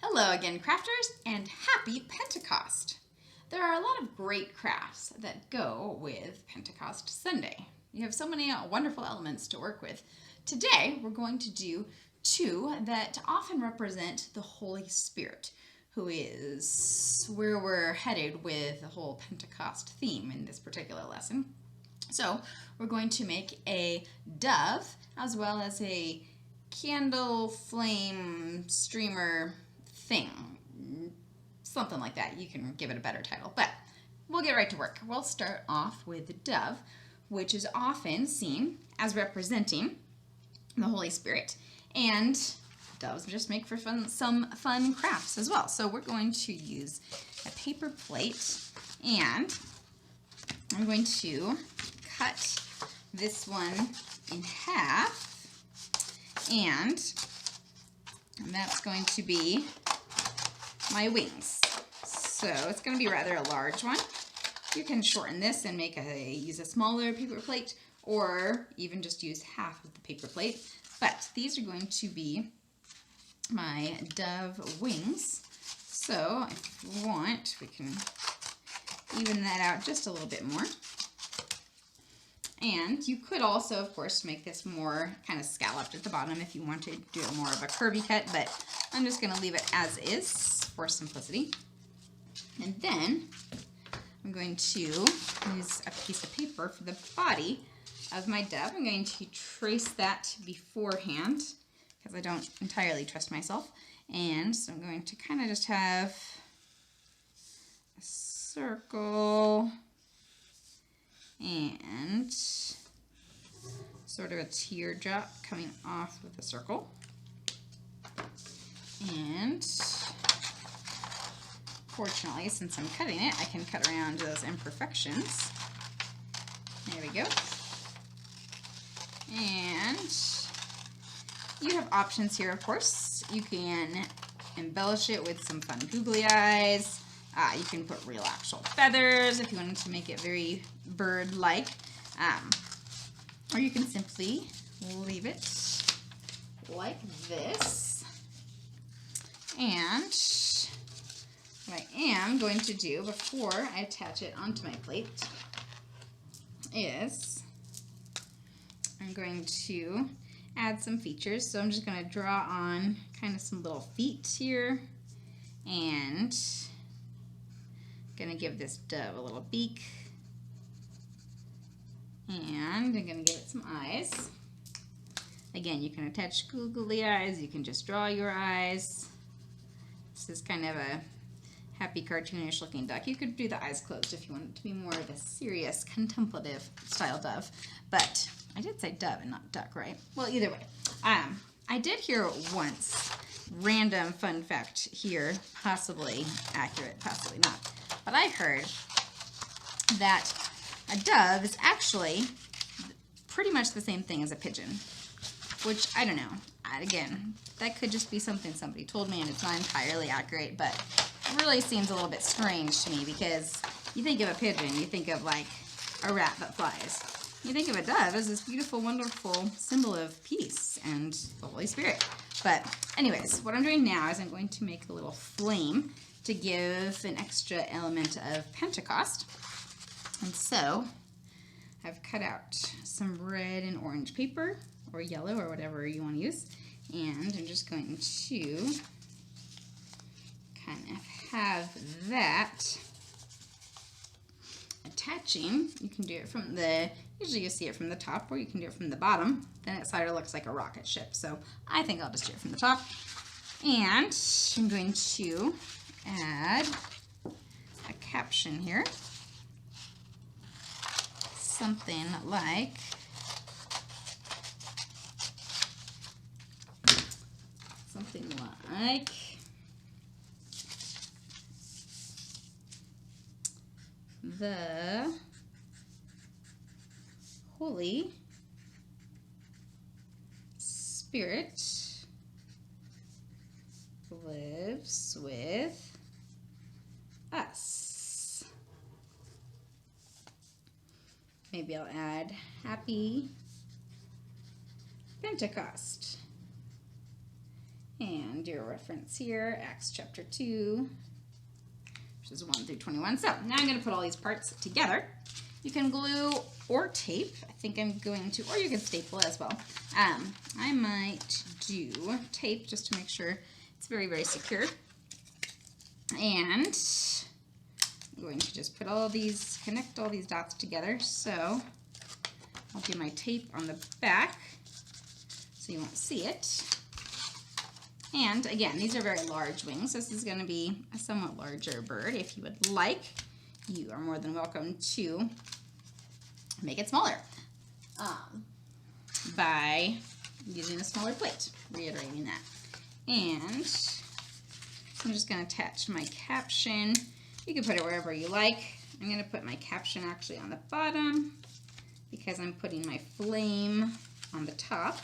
Hello again, crafters, and happy Pentecost! There are a lot of great crafts that go with Pentecost Sunday. You have so many wonderful elements to work with. Today, we're going to do two that often represent the Holy Spirit, who is where we're headed with the whole Pentecost theme in this particular lesson. So, we're going to make a dove as well as a candle flame streamer thing, something like that. You can give it a better title, but we'll get right to work. We'll start off with the dove, which is often seen as representing the Holy Spirit, and doves just make for some fun crafts as well. So we're going to use a paper plate, and I'm going to cut this one in half, and that's going to be my wings. So it's going to be rather a large one. You can shorten this and use a smaller paper plate, or even just use half of the paper plate. But these are going to be my dove wings. So if you want, we can even that out just a little bit more. And you could also, of course, make this more kind of scalloped at the bottom if you want to do it more of a curvy cut, but I'm just going to leave it as is for simplicity. And then I'm going to use a piece of paper for the body of my dove. I'm going to trace that beforehand because I don't entirely trust myself. And so I'm going to kind of just have a circle and sort of a teardrop coming off with a circle. And fortunately, since I'm cutting it, I can cut around those imperfections. There we go. And you have options here, of course. You can embellish it with some fun googly eyes. You can put real actual feathers if you wanted to make it very bird-like. Or you can simply leave it like this. And what I am going to do before I attach it onto my plate is I'm going to add some features. So I'm just going to draw on kind of some little feet here, and going to give this dove a little beak, and I'm going to give it some eyes. Again, you can attach googly eyes, you can just draw your eyes. This is kind of a happy cartoonish looking duck. You could do the eyes closed if you want it to be more of a serious contemplative style dove, but I did say dove and not duck, right? Well, either way. I did hear once, random fun fact here, possibly accurate, possibly not, but I heard that a dove is actually pretty much the same thing as a pigeon, which I don't know. Again, that could just be something somebody told me and it's not entirely accurate, but it really seems a little bit strange to me because you think of a pigeon, you think of like a rat that flies. You think of a dove as this beautiful, wonderful symbol of peace and the Holy Spirit. But anyways, what I'm doing now is I'm going to make a little flame to give an extra element of Pentecost. And so I've cut out some red and orange paper, or yellow, or whatever you want to use. And I'm just going to kind of have that attaching. You can do it from usually you see it from the top, or you can do it from the bottom. Then it sort of looks like a rocket ship. So I think I'll just do it from the top. And I'm going to add a caption here. Something like the Holy Spirit lives with us. Maybe I'll add happy Pentecost. And your reference here, Acts chapter 2, verses 1 through 21. So now I'm going to put all these parts together. You can glue or tape. I think I'm going to, or you can staple as well. I might do tape just to make sure it's very, very secure. And I'm going to just put all these, connect all these dots together. So I'll do my tape on the back so you won't see it. And again, these are very large wings. This is going to be a somewhat larger bird. If you would like, you are more than welcome to make it smaller by using a smaller plate, reiterating that. And I'm just going to attach my caption. You can put it wherever you like. I'm going to put my caption actually on the bottom because I'm putting my flame on the top.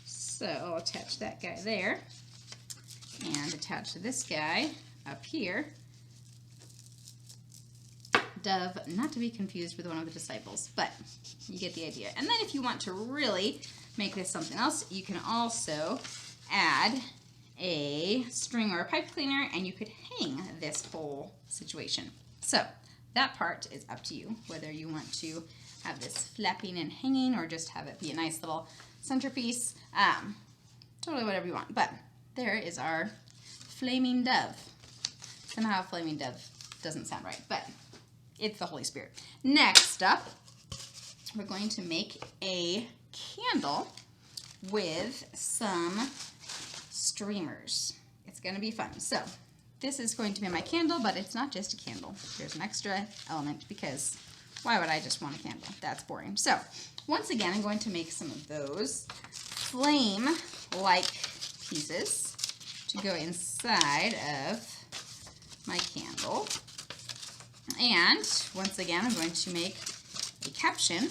So I'll attach that guy there and attach this guy up here. Dove, not to be confused with one of the disciples, but you get the idea. And then if you want to really make this something else, you can also add a string or a pipe cleaner and you could hang this whole situation. So that part is up to you, whether you want to have this flapping and hanging or just have it be a nice little centerpiece. Totally whatever you want. But there is our flaming dove. Somehow flaming dove doesn't sound right, but it's the Holy Spirit. Next up, we're going to make a candle with some streamers. It's going to be fun. So this is going to be my candle, but it's not just a candle. There's an extra element because why would I just want a candle? That's boring. So once again, I'm going to make some of those flame-like pieces to go inside of my candle. And once again, I'm going to make a caption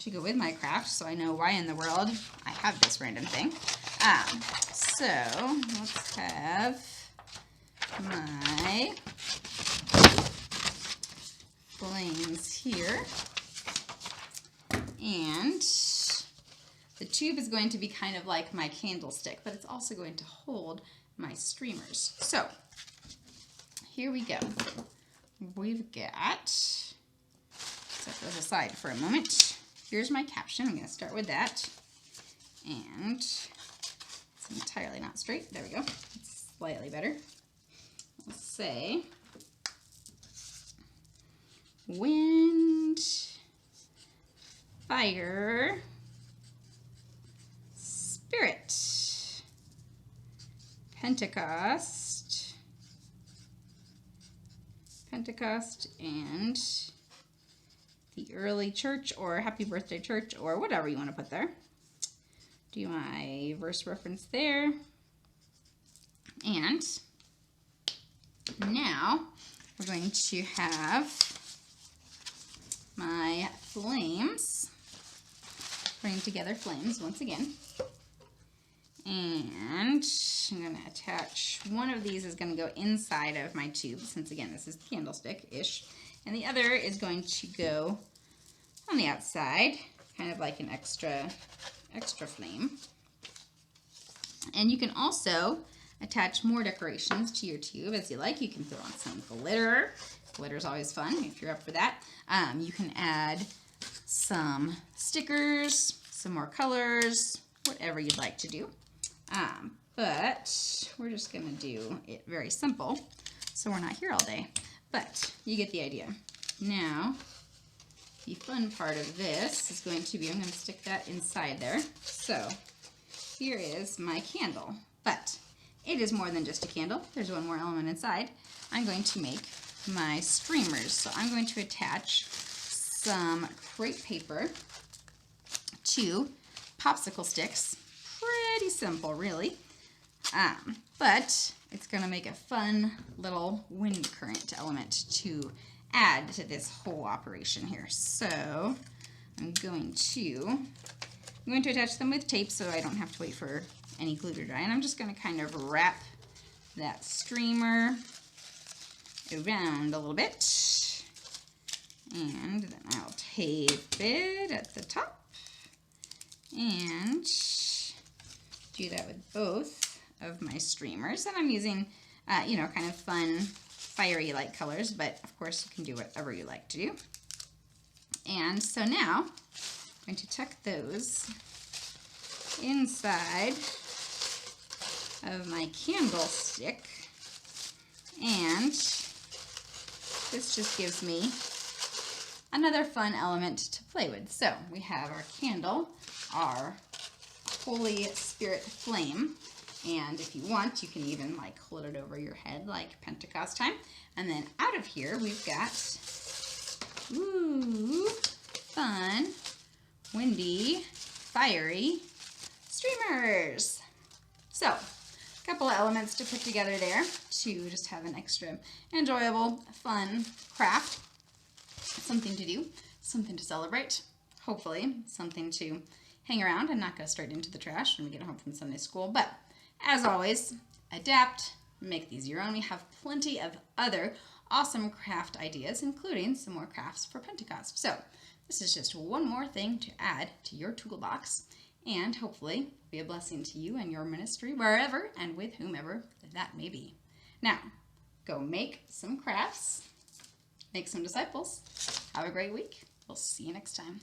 to go with my craft so I know why in the world I have this random thing. So let's have my flames here. And the tube is going to be kind of like my candlestick, but it's also going to hold my streamers. So here we go. We've got, set those aside for a moment. Here's my caption. I'm going to start with that. And it's entirely not straight. There we go. It's slightly better. Let's say, wind, fire, spirit, Pentecost, and the early church, or happy birthday church, or whatever you want to put there. Do my verse reference there. And now we're going to have my flames, bring together flames once again. And I'm going to attach, one of these is going to go inside of my tube, since again this is the candlestick-ish, and the other is going to go on the outside, kind of like an extra flame. And you can also attach more decorations to your tube as you like. You can throw on some glitter. Glitter's always fun if you're up for that. You can add some stickers, some more colors, whatever you'd like to do. But we're just going to do it very simple, so we're not here all day. But you get the idea. Now, the fun part of this is going to be, I'm going to stick that inside there. So here is my candle, but it is more than just a candle. There's one more element inside. I'm going to make my streamers. So I'm going to attach some crepe paper to popsicle sticks. Pretty simple, really. But it's going to make a fun little wind current element to add to this whole operation here. So I'm going to attach them with tape so I don't have to wait for any glue to dry. And I'm just going to kind of wrap that streamer around a little bit. And then I'll tape it at the top. And do that with both of my streamers, and I'm using, you know, kind of fun, fiery light colors, but of course you can do whatever you like to do. And so now I'm going to tuck those inside of my candlestick, and this just gives me another fun element to play with. So we have our candle, our Holy Spirit flame, and if you want, you can even like hold it over your head like Pentecost time. And then out of here, we've got, ooh, fun, windy, fiery streamers. So, a couple of elements to put together there to just have an extra enjoyable, fun craft. Something to do, something to celebrate, hopefully something to hang around and not go straight into the trash when we get home from Sunday school. But as always, adapt, make these your own. We have plenty of other awesome craft ideas, including some more crafts for Pentecost. So this is just one more thing to add to your toolbox, and hopefully be a blessing to you and your ministry wherever and with whomever that may be. Now, go make some crafts, make some disciples. Have a great week. We'll see you next time.